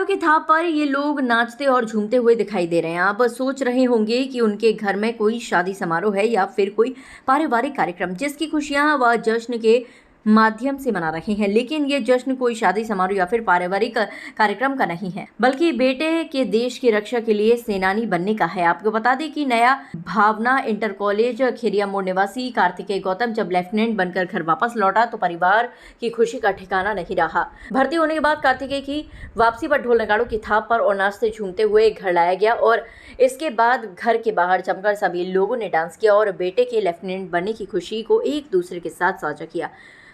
नगाड़ों की थाप पर ये लोग नाचते और झूमते हुए दिखाई दे रहे हैं। आप सोच रहे होंगे कि उनके घर में कोई शादी समारोह है या फिर कोई पारिवारिक कार्यक्रम जिसकी खुशियां वह जश्न के माध्यम से मना रहे हैं, लेकिन ये जश्न कोई शादी समारोह या फिर पारिवारिक कार्यक्रम का नहीं है, बल्कि बेटे के देश की रक्षा के लिए सेनानी बनने का है। आपको बता दें कि नया भावना इंटर कॉलेज खेरिया मोड़ निवासी कार्तिकेय गौतम जब लेफ्टिनेंट बनकर घर वापस लौटा तो परिवार की खुशी का ठिकाना नहीं रहा। भर्ती होने के बाद कार्तिकेय की वापसी पर ढोल नगाड़ों की थाप पर और नाचते झूमते हुए घर लाया गया और इसके बाद घर के बाहर जमकर सभी लोगों ने डांस किया और बेटे के लेफ्टिनेंट बनने की खुशी को एक दूसरे के साथ साझा किया।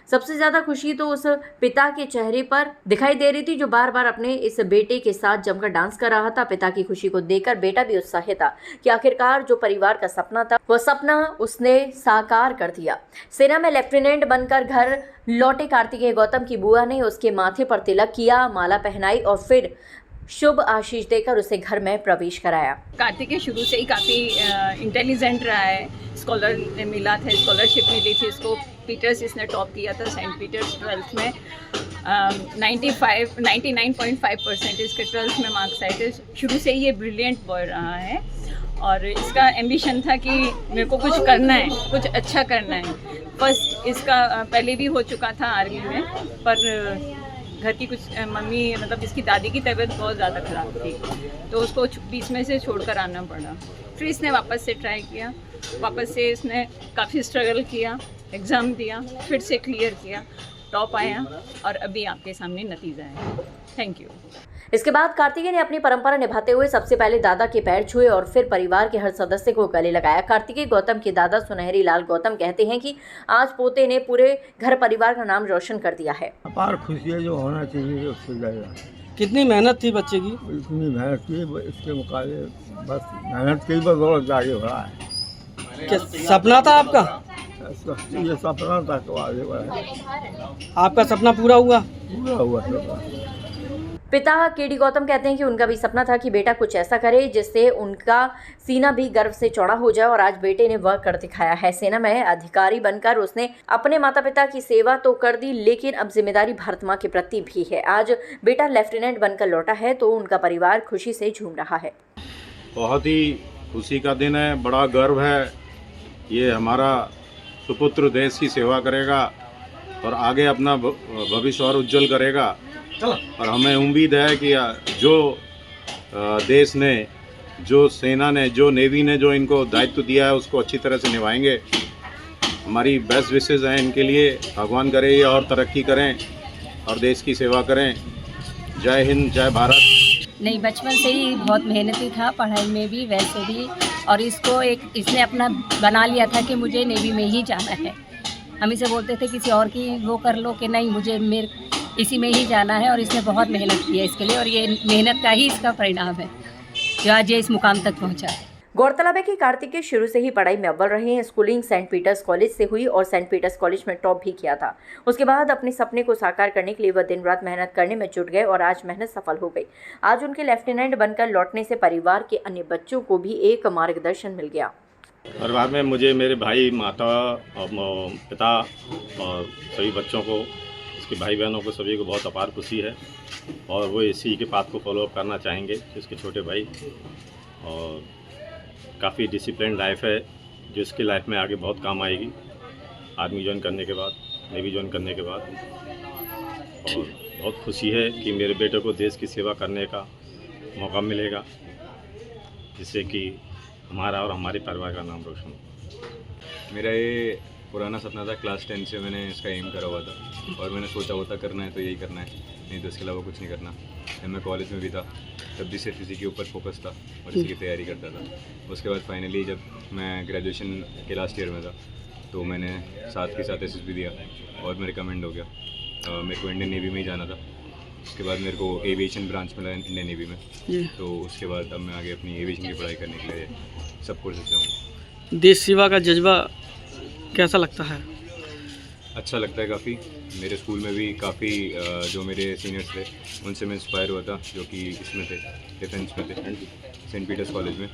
सबसे ज्यादा खुशी तो उस पिता के चेहरे पर दिखाई दे रही थी जो बार बार अपने इस बेटे के साथ जमकर डांस कर रहा था। पिता की खुशी को देखकर बेटा भी उत्साहित था कि आखिरकार जो परिवार का सपना था वह सपना उसने साकार कर दिया। सेना में लेफ्टिनेंट बनकर घर लौटे कार्तिकेय गौतम की बुआ ने उसके माथे पर तिलक किया, माला पहनाई और फिर शुभ आशीष देकर उसे घर में प्रवेश कराया। कार्तिकेय शुरू से ही काफ़ी इंटेलिजेंट रहा है। स्कॉलर मिला था, स्कॉलरशिप मिली थी इसको। पीटर्स इसने टॉप किया था, सेंट पीटर्स 12th में 99.5% इसके 12th में मार्क्स आए थे। शुरू से ही ये ब्रिलियंट बॉय रहा है और इसका एम्बिशन था कि मेरे को कुछ करना है, कुछ अच्छा करना है। फर्स्ट इसका पहले भी हो चुका था आर्मी में, पर घर की कुछ मम्मी मतलब इसकी दादी की तबीयत बहुत ज़्यादा ख़राब थी तो उसको बीच में से छोड़कर आना पड़ा। फिर इसने वापस से ट्राई किया, वापस से इसने काफ़ी स्ट्रगल किया, एग्ज़ाम दिया, फिर से क्लियर किया, टॉप आया और अभी आपके सामने नतीजा है। Thank you. इसके बाद कार्तिकेय ने अपनी परंपरा निभाते हुए सबसे पहले दादा के पैर छुए और फिर परिवार के हर सदस्य को गले लगाया। कार्तिकेय गौतम के दादा सुनहरी लाल गौतम कहते हैं कि आज पोते ने पूरे घर परिवार का नाम रोशन कर दिया है। अपार खुशी है जो होना चाहिए उससे ज़्यादा। कितनी मेहनत थी बच्चे की? इतनी मेहनत की, इसके मुकाबले बस मेहनत की बदौलत आगे बढ़ा है। क्या सपना था आपका? ये सपना था तो आगे बढ़ा है। आपका सपना पूरा हुआ? पूरा हुआ सपना। पिता केडी गौतम कहते हैं कि उनका भी सपना था कि बेटा कुछ ऐसा करे जिससे उनका सीना भी गर्व से चौड़ा हो जाए और आज बेटे ने वह कर दिखाया है। सेना में अधिकारी बनकर उसने अपने माता पिता की सेवा तो कर दी, लेकिन अब जिम्मेदारी भारत माँ के प्रति भी है। आज बेटा लेफ्टिनेंट बनकर लौटा है तो उनका परिवार खुशी से झूम रहा है। बहुत ही खुशी का दिन है, बड़ा गर्व है। ये हमारा सुपुत्र देश की सेवा करेगा और आगे अपना भविष्य और उज्जवल करेगा और हमें उम्मीद है कि जो देश ने, जो सेना ने, जो नेवी ने जो इनको दायित्व दिया है उसको अच्छी तरह से निभाएंगे। हमारी बेस्ट विशेज़ हैं इनके लिए। भगवान करे ये और तरक्की करें और देश की सेवा करें। जय हिंद, जय भारत। नहीं, बचपन से ही बहुत मेहनती था, पढ़ाई में भी वैसे भी, और इसको इसने अपना बना लिया था कि मुझे नेवी में ही जाना है। हम इसे बोलते थे किसी और की वो कर लो कि नहीं, मुझे मेरे इसी में ही जाना है और इसने बहुत मेहनत की है इसके लिए और ये मेहनत का ही इसका परिणाम है जो आज ये इस मुकाम तक पहुंचा है। गौरतलब है कि कार्तिकेय शुरू से ही पढ़ाई में अव्वल रहे हैं। स्कूलिंग सेंट पीटर्स कॉलेज से हुई और सेंट पीटर्स कॉलेज में टॉप भी किया था। उसके बाद अपने सपने को साकार करने के लिए वह दिन रात मेहनत करने में जुट गए और आज मेहनत सफल हो गई। आज उनके लेफ्टिनेंट बनकर लौटने से परिवार के अन्य बच्चों को भी एक मार्गदर्शन मिल गया। परिवार में मुझे मेरे भाई, माता और पिता और सभी बच्चों को, इसके भाई बहनों को, सभी को बहुत अपार खुशी है और वो इसी के पाथ को फॉलोअप करना चाहेंगे, इसके छोटे भाई। और काफ़ी डिसिप्लिन लाइफ है जो इसकी लाइफ में आगे बहुत काम आएगी, आर्मी ज्वाइन करने के बाद, नेवी ज्वाइन करने के बाद। और बहुत खुशी है कि मेरे बेटे को देश की सेवा करने का मौका मिलेगा जिससे कि हमारा और हमारे परिवार का नाम रोशन हो। मेरा ये पुराना सपना था, क्लास 10 से मैंने इसका एम करा हुआ था और मैंने सोचा होता करना है तो यही करना है, नहीं तो इसके अलावा कुछ नहीं करना। जब मैं कॉलेज में भी था तब भी सिर्फ इसी के ऊपर फोकस था और इसी की तैयारी करता था। उसके बाद फाइनली जब मैं ग्रेजुएशन के लास्ट ईयर में था तो मैंने साथ के साथ SSB दिया और मैं रिकमेंड हो गया। मेरे को इंडियन नेवी में ही जाना था। उसके बाद मेरे को एविएशन ब्रांच मिला इंडियन नेवी में, तो उसके बाद अब मैं आगे अपनी एविएशन की पढ़ाई करने के लिए सब कोर्सेज से हूँ। देश सेवा का जज्बा कैसा लगता है? अच्छा लगता है काफ़ी। मेरे स्कूल में भी काफ़ी जो मेरे सीनियर्स थे उनसे मैं इंस्पायर हुआ था, जो कि इसमें थे, डिफेंस में थे, सेंट पीटर्स कॉलेज में।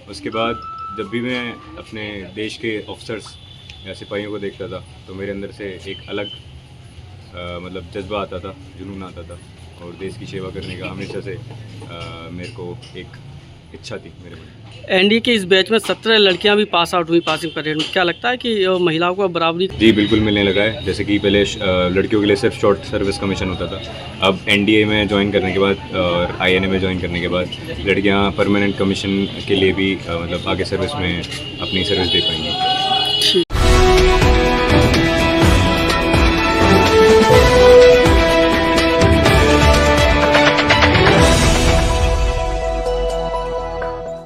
उसके बाद जब भी मैं अपने देश के ऑफिसर्स या सिपाहियों को देखता था तो मेरे अंदर से एक अलग मतलब जज्बा आता था, जुनून आता था और देश की सेवा करने का हमेशा से मेरे को एक इच्छा थी मेरे मन में। एनडीए के इस बैच में 17 लड़कियां भी पास आउट हुई पासिंग परेड में। क्या लगता है कि महिलाओं को बराबरी? जी बिल्कुल मिलने लगा है। जैसे कि पहले लड़कियों के लिए सिर्फ शॉर्ट सर्विस कमीशन होता था, अब एनडीए में ज्वाइन करने के बाद और आईएनए में ज्वाइन करने के बाद लड़कियां परमानेंट कमीशन के लिए भी मतलब आगे सर्विस में अपनी सर्विस दे पाएंगी।